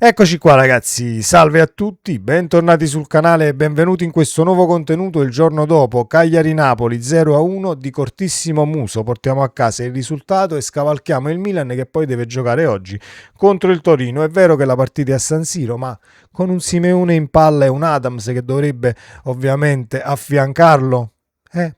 Eccoci qua ragazzi, salve a tutti, bentornati sul canale e benvenuti in questo nuovo contenuto il giorno dopo Cagliari-Napoli 0-1 di cortissimo muso. Portiamo a casa il risultato e scavalchiamo il Milan che poi deve giocare oggi contro il Torino. È vero che la partita è a San Siro, ma con un Simeone in palla e un Adams che dovrebbe ovviamente affiancarlo,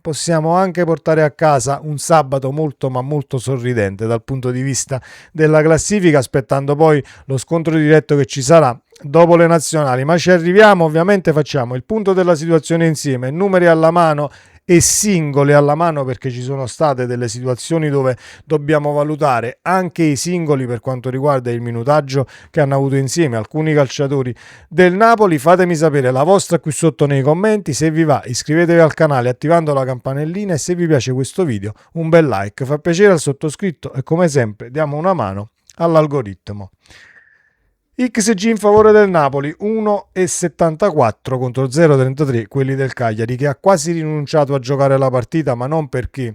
possiamo anche portare a casa un sabato molto ma molto sorridente dal punto di vista della classifica, aspettando poi lo scontro diretto che ci sarà dopo le nazionali. Ma ci arriviamo, ovviamente facciamo il punto della situazione insieme, numeri alla mano e singoli alla mano, perché ci sono state delle situazioni dove dobbiamo valutare anche i singoli per quanto riguarda il minutaggio che hanno avuto insieme alcuni calciatori del Napoli. Fatemi sapere la vostra qui sotto nei commenti. Se vi va, iscrivetevi al canale attivando la campanellina e se vi piace questo video un bel like, fa piacere al sottoscritto e come sempre diamo una mano all'algoritmo. XG in favore del Napoli 1,74 contro 0,33 quelli del Cagliari, che ha quasi rinunciato a giocare la partita, ma non perché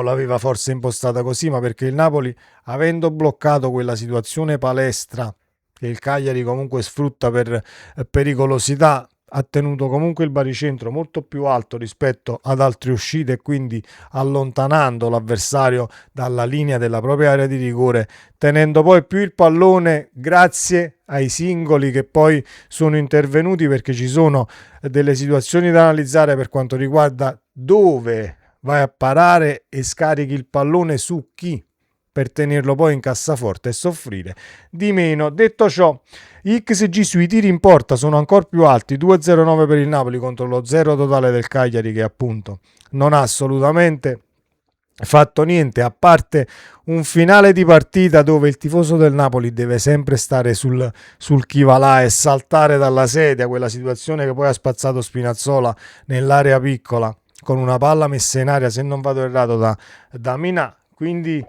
l'aveva forse impostata così, ma perché il Napoli, avendo bloccato quella situazione palestra che il Cagliari comunque sfrutta per pericolosità, ha tenuto comunque il baricentro molto più alto rispetto ad altre uscite e quindi allontanando l'avversario dalla linea della propria area di rigore, tenendo poi più il pallone grazie ai singoli che poi sono intervenuti, perché ci sono delle situazioni da analizzare per quanto riguarda dove vai a parare e scarichi il pallone su chi, per tenerlo poi in cassaforte e soffrire di meno. Detto ciò, gli XG sui tiri in porta sono ancora più alti, 2,09 per il Napoli contro lo 0 totale del Cagliari, che appunto non ha assolutamente fatto niente, a parte un finale di partita dove il tifoso del Napoli deve sempre stare sul chi va là e saltare dalla sedia, quella situazione che poi ha spazzato Spinazzola nell'area piccola con una palla messa in aria, se non vado errato, da Minà. Quindi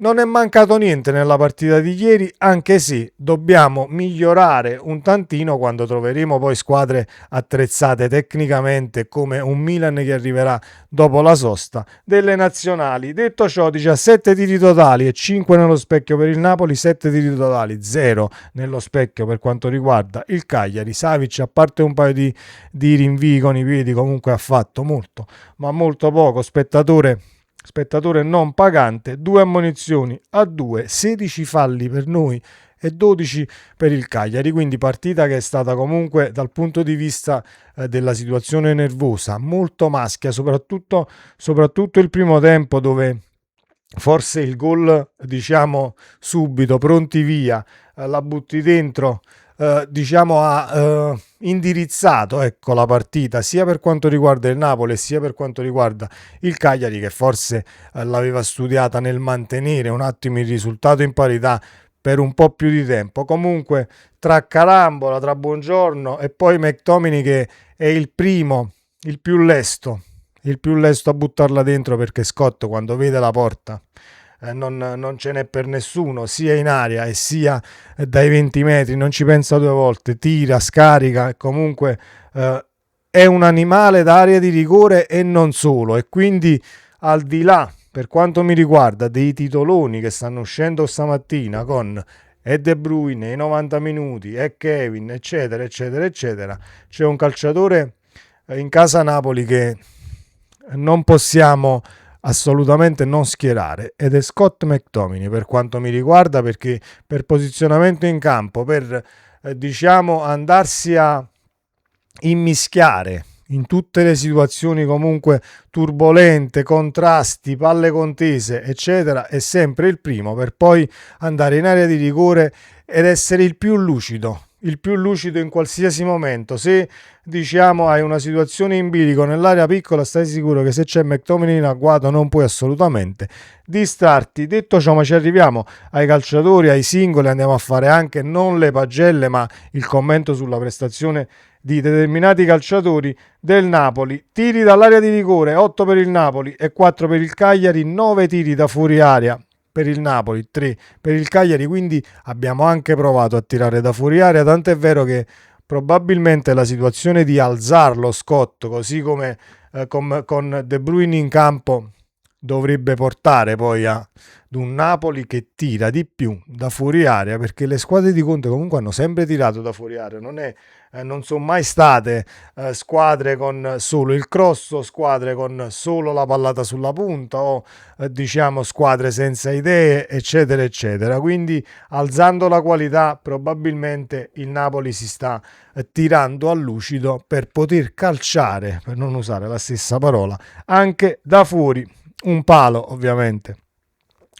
non è mancato niente nella partita di ieri, anche se dobbiamo migliorare un tantino quando troveremo poi squadre attrezzate tecnicamente come un Milan che arriverà dopo la sosta delle nazionali. Detto ciò, 17 tiri totali e 5 nello specchio per il Napoli, 7 tiri totali, 0 nello specchio per quanto riguarda il Cagliari. Savic, a parte un paio di rinvii con i piedi, comunque ha fatto molto, ma molto poco. Spettatore non pagante, 2 ammonizioni a 2, 16 falli per noi e 12 per il Cagliari, quindi partita che è stata comunque dal punto di vista della situazione nervosa molto maschia, soprattutto il primo tempo, dove forse il gol subito, pronti via, la butti dentro, ha indirizzato la partita sia per quanto riguarda il Napoli sia per quanto riguarda il Cagliari, che forse l'aveva studiata nel mantenere un attimo il risultato in parità per un po' più di tempo. Comunque tra carambola, tra Buongiorno e poi McTominay, che è il più lesto a buttarla dentro, perché Scott quando vede la porta non ce n'è per nessuno, sia in aria e sia dai 20 metri, non ci pensa due volte, tira, scarica e comunque è un animale d'area di rigore e non solo. E quindi, al di là, per quanto mi riguarda, dei titoloni che stanno uscendo stamattina con De Bruyne ai 90 minuti e Kevin eccetera eccetera eccetera, c'è un calciatore in casa Napoli che non possiamo assolutamente non schierare, ed è Scott McTominay per quanto mi riguarda, perché per posizionamento in campo, per andarsi a immischiare in tutte le situazioni comunque turbolente, contrasti, palle contese eccetera, è sempre il primo, per poi andare in area di rigore ed essere il più lucido in qualsiasi momento. Se hai una situazione in bilico nell'area piccola, stai sicuro che se c'è McTominay in agguato non puoi assolutamente distrarti. Detto ciò, ma ci arriviamo ai calciatori, ai singoli, andiamo a fare anche non le pagelle ma il commento sulla prestazione di determinati calciatori del Napoli. Tiri dall'area di rigore 8 per il Napoli e 4 per il Cagliari, 9 tiri da fuori area per il Napoli, 3 per il Cagliari, quindi abbiamo anche provato a tirare da fuori area, tant'è vero che probabilmente la situazione di alzarlo Scott, così come con De Bruyne in campo, dovrebbe portare poi ad un Napoli che tira di più da fuori area, perché le squadre di Conte comunque hanno sempre tirato da fuori area, non sono mai state squadre con solo il cross, o squadre con solo la pallata sulla punta, o diciamo squadre senza idee, eccetera eccetera. Quindi alzando la qualità probabilmente il Napoli si sta tirando a lucido per poter calciare, per non usare la stessa parola, anche da fuori. Un palo ovviamente,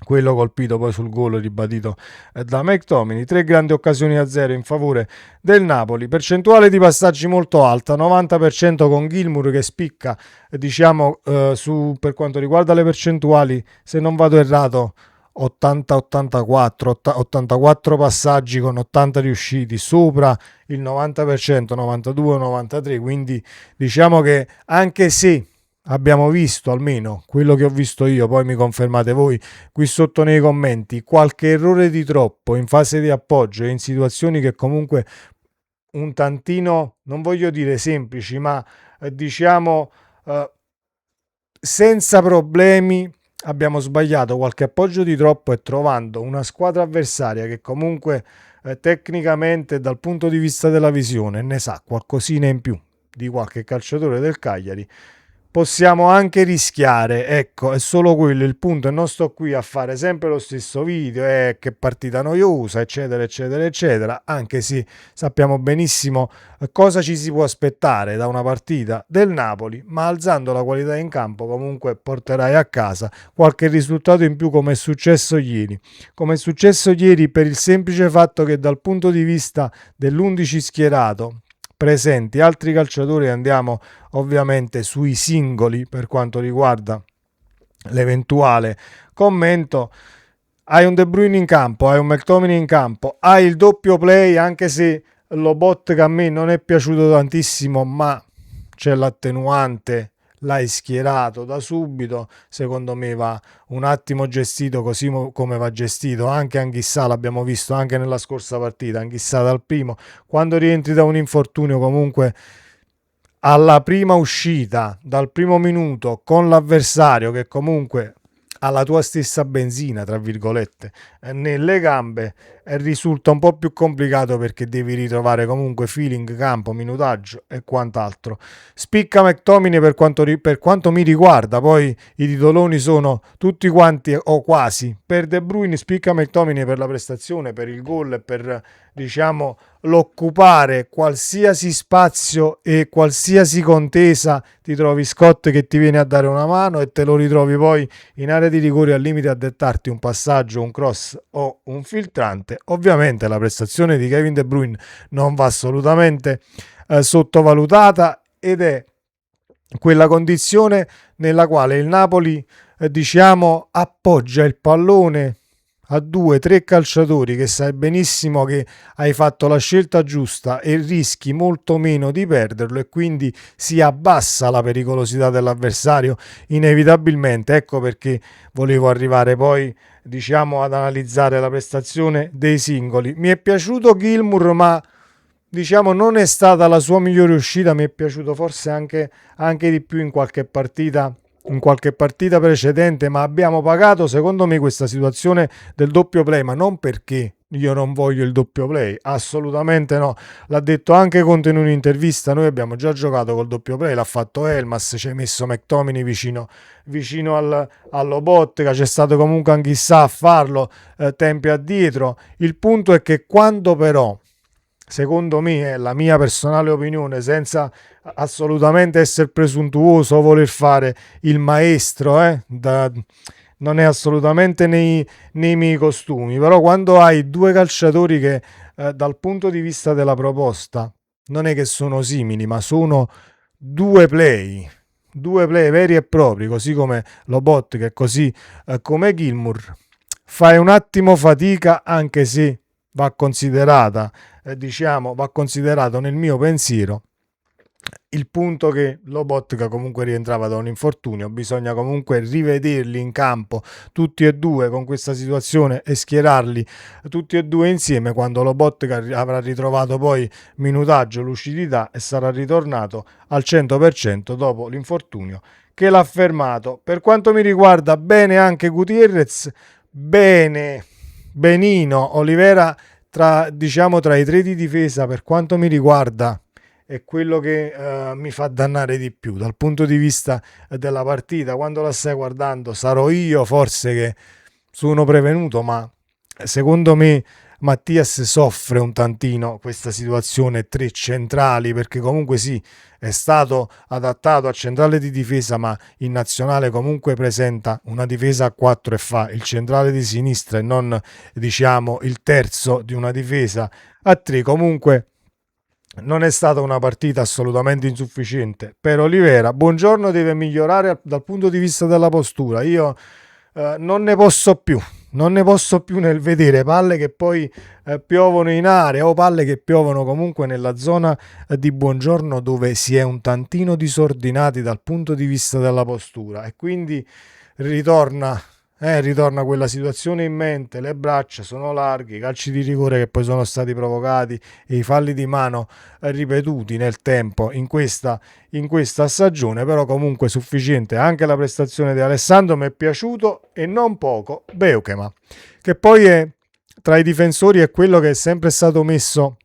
quello colpito poi sul gol ribadito da McTominay. 3 grandi occasioni a 0 in favore del Napoli, percentuale di passaggi molto alta, 90% con Gilmour che spicca, diciamo, per quanto riguarda le percentuali, se non vado errato 80-84 passaggi con 80 riusciti, sopra il 90%, 92-93. Quindi diciamo che, anche se abbiamo visto, almeno quello che ho visto io, poi mi confermate voi qui sotto nei commenti, qualche errore di troppo in fase di appoggio e in situazioni che comunque un tantino, non voglio dire semplici, ma diciamo senza problemi, abbiamo sbagliato qualche appoggio di troppo, e trovando una squadra avversaria che comunque tecnicamente, dal punto di vista della visione, ne sa qualcosina in più di qualche calciatore del Cagliari, possiamo anche rischiare. Ecco, è solo quello il punto, e non sto qui a fare sempre lo stesso video, che partita noiosa, eccetera eccetera eccetera, anche se sappiamo benissimo cosa ci si può aspettare da una partita del Napoli, ma alzando la qualità in campo comunque porterai a casa qualche risultato in più, come è successo ieri. Come è successo ieri per il semplice fatto che, dal punto di vista dell'11 schierato presenti altri calciatori, andiamo ovviamente sui singoli per quanto riguarda l'eventuale commento. Hai un De Bruyne in campo, hai un McTominay in campo, hai il doppio play, anche se Lobotka a me non è piaciuto tantissimo, ma c'è l'attenuante, l'hai schierato da subito, secondo me va un attimo gestito così come va gestito anche Anghissà, l'abbiamo visto anche nella scorsa partita. Anghissà dal primo, quando rientri da un infortunio, comunque alla prima uscita, dal primo minuto, con l'avversario che comunque ha la tua stessa benzina, tra virgolette, nelle gambe, risulta un po' più complicato, perché devi ritrovare comunque feeling, campo, minutaggio e quant'altro. Spicca McTominay per quanto mi riguarda, poi i titoloni sono tutti quanti o quasi per De Bruyne. Spicca McTominay per la prestazione, per il gol e per, diciamo, l'occupare qualsiasi spazio e qualsiasi contesa. Ti trovi Scott che ti viene a dare una mano e te lo ritrovi poi in area di rigore al limite a dettarti un passaggio, un cross o un filtrante. Ovviamente la prestazione di Kevin De Bruyne non va assolutamente sottovalutata, ed è quella condizione nella quale il Napoli diciamo appoggia il pallone a 2-3 calciatori che sai benissimo che hai fatto la scelta giusta e rischi molto meno di perderlo, e quindi si abbassa la pericolosità dell'avversario inevitabilmente. Ecco perché volevo arrivare poi, diciamo, ad analizzare la prestazione dei singoli. Mi è piaciuto Gilmour, ma diciamo non è stata la sua migliore uscita. Mi è piaciuto forse anche di più in qualche partita precedente, ma abbiamo pagato secondo me questa situazione del doppio play, ma non perché io non voglio il doppio play, assolutamente no. L'ha detto anche Conte in un'intervista: noi abbiamo già giocato col doppio play, l'ha fatto Elmas, ci hai messo McTominay vicino all'Obotka, c'è stato comunque Anghissà a farlo tempi addietro. Il punto è che quando però, secondo me, è la mia personale opinione, senza assolutamente essere presuntuoso o voler fare il maestro, non è assolutamente nei miei costumi, però quando hai due calciatori che dal punto di vista della proposta non è che sono simili, ma sono due play veri e propri, così come Lobotka e così come Gilmour, fai un attimo fatica, anche se va considerato nel mio pensiero il punto che Lobotka comunque rientrava da un infortunio. Bisogna comunque rivederli in campo tutti e due con questa situazione e schierarli tutti e due insieme quando Lobotka avrà ritrovato poi minutaggio, lucidità e sarà ritornato al 100% dopo l'infortunio che l'ha fermato. Per quanto mi riguarda, bene anche Gutierrez, bene benino Olivera tra i tre di difesa. Per quanto mi riguarda è quello che mi fa dannare di più dal punto di vista della partita. Quando la stai guardando sarò io forse che sono prevenuto, ma secondo me Mattias soffre un tantino questa situazione, tre centrali, perché comunque sì, è stato adattato a centrale di difesa, ma in nazionale comunque presenta una difesa a 4 e fa il centrale di sinistra e non, diciamo, il terzo di una difesa a 3. Comunque non è stata una partita assolutamente insufficiente per Olivera. Buongiorno deve migliorare dal punto di vista della postura. Io non ne posso più. Non ne posso più nel vedere palle che poi piovono in area o palle che piovono comunque nella zona di Buongiorno, dove si è un tantino disordinati dal punto di vista della postura, e quindi ritorna quella situazione in mente. Le braccia sono larghe, i calci di rigore che poi sono stati provocati e i falli di mano ripetuti nel tempo in questa stagione. Però comunque sufficiente anche la prestazione di Alessandro. Mi è piaciuto e non poco Beukema, che poi è tra i difensori, è quello che è sempre stato messo,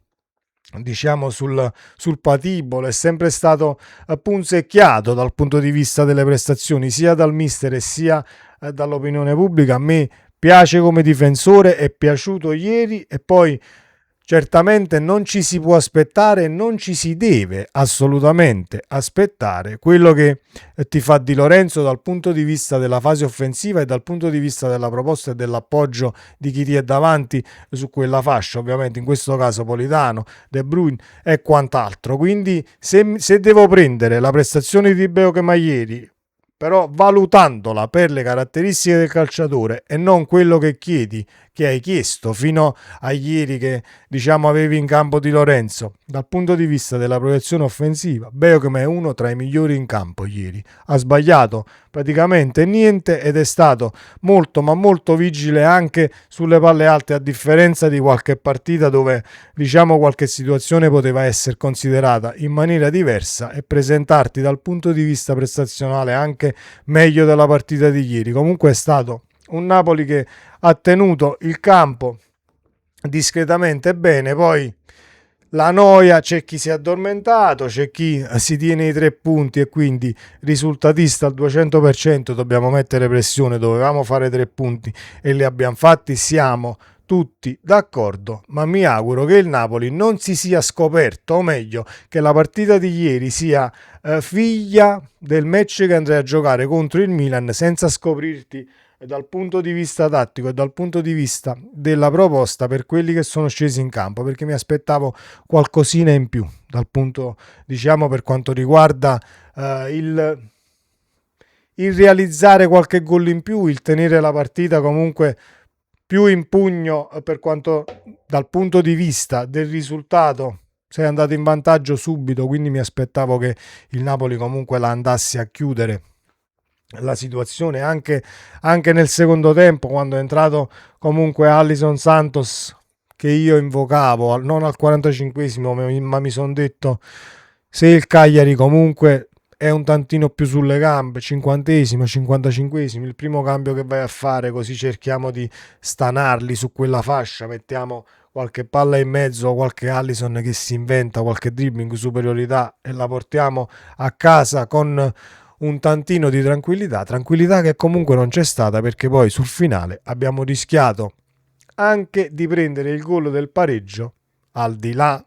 diciamo, sul patibolo, è sempre stato punzecchiato dal punto di vista delle prestazioni, sia dal mister e sia dall'opinione pubblica. A me piace come difensore, è piaciuto ieri, e poi certamente non ci si può aspettare, non ci si deve assolutamente aspettare quello che ti fa Di Lorenzo dal punto di vista della fase offensiva e dal punto di vista della proposta e dell'appoggio di chi ti è davanti su quella fascia, ovviamente in questo caso Politano, De Bruyne e quant'altro. Quindi se devo prendere la prestazione di Beukema ieri, però valutandola per le caratteristiche del calciatore e non quello che hai chiesto fino a ieri, che diciamo avevi in campo Di Lorenzo, dal punto di vista della proiezione offensiva Beukema è uno tra i migliori in campo ieri. Ha sbagliato praticamente niente ed è stato molto ma molto vigile anche sulle palle alte, a differenza di qualche partita dove, diciamo, qualche situazione poteva essere considerata in maniera diversa e presentarti dal punto di vista prestazionale anche meglio della partita di ieri. Comunque è stato un Napoli che ha tenuto il campo discretamente bene. Poi la noia, c'è chi si è addormentato, c'è chi si tiene i 3 punti e quindi risultatista al 200%, dobbiamo mettere pressione, dovevamo fare 3 punti e li abbiamo fatti, siamo tutti d'accordo, ma mi auguro che il Napoli non si sia scoperto, o meglio che la partita di ieri sia figlia del match che andrei a giocare contro il Milan, senza scoprirti dal punto di vista tattico e dal punto di vista della proposta per quelli che sono scesi in campo, perché mi aspettavo qualcosina in più dal punto, diciamo, per quanto riguarda il realizzare qualche gol in più, il tenere la partita comunque più in pugno per quanto dal punto di vista del risultato. Sei andato in vantaggio subito, quindi mi aspettavo che il Napoli comunque la andasse a chiudere la situazione anche nel secondo tempo, quando è entrato comunque Alisson Santos, che io invocavo non al 45esimo, ma mi sono detto, se il Cagliari comunque è un tantino più sulle gambe, 50esimo, 55esimo, il primo cambio che vai a fare, così cerchiamo di stanarli su quella fascia, mettiamo qualche palla in mezzo, qualche Alisson che si inventa qualche dribbling, superiorità, e la portiamo a casa con un tantino di tranquillità che comunque non c'è stata, perché poi sul finale abbiamo rischiato anche di prendere il gol del pareggio, al di là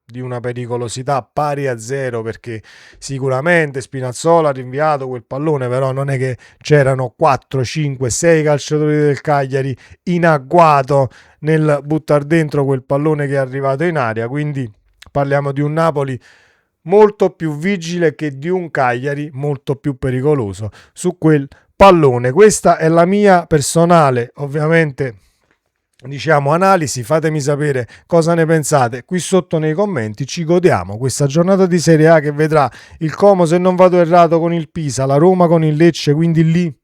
di una pericolosità pari a 0, perché sicuramente Spinazzola ha rinviato quel pallone, però non è che c'erano 4, 5, 6 calciatori del Cagliari in agguato nel buttare dentro quel pallone che è arrivato in aria. Quindi parliamo di un Napoli molto più vigile che di un Cagliari molto più pericoloso su quel pallone. Questa è la mia personale, ovviamente, diciamo, analisi. Fatemi sapere cosa ne pensate qui sotto nei commenti. Ci godiamo questa giornata di Serie A che vedrà il Como, se non vado errato, con il Pisa, la Roma con il Lecce, quindi lì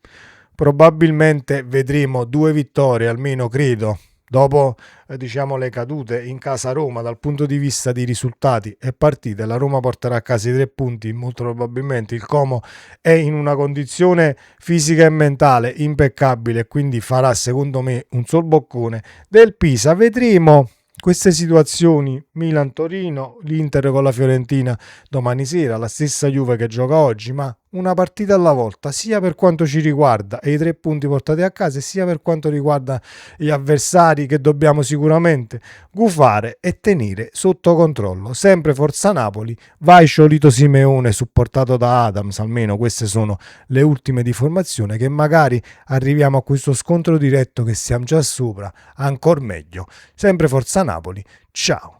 probabilmente vedremo 2 vittorie, almeno credo, Dopo le cadute in casa Roma dal punto di vista di risultati e partite, la Roma porterà a casa i 3 punti. Molto probabilmente il Como è in una condizione fisica e mentale impeccabile, quindi farà secondo me un sol boccone del Pisa. Vedremo queste situazioni, Milan-Torino, l'Inter con la Fiorentina domani sera, la stessa Juve che gioca oggi, ma una partita alla volta, sia per quanto ci riguarda e i 3 punti portati a casa, sia per quanto riguarda gli avversari che dobbiamo sicuramente gufare e tenere sotto controllo. Sempre Forza Napoli, vai Ciolito Simeone supportato da Adams, almeno queste sono le ultime di formazione, che magari arriviamo a questo scontro diretto che siamo già sopra, ancora meglio. Sempre Forza Napoli, ciao!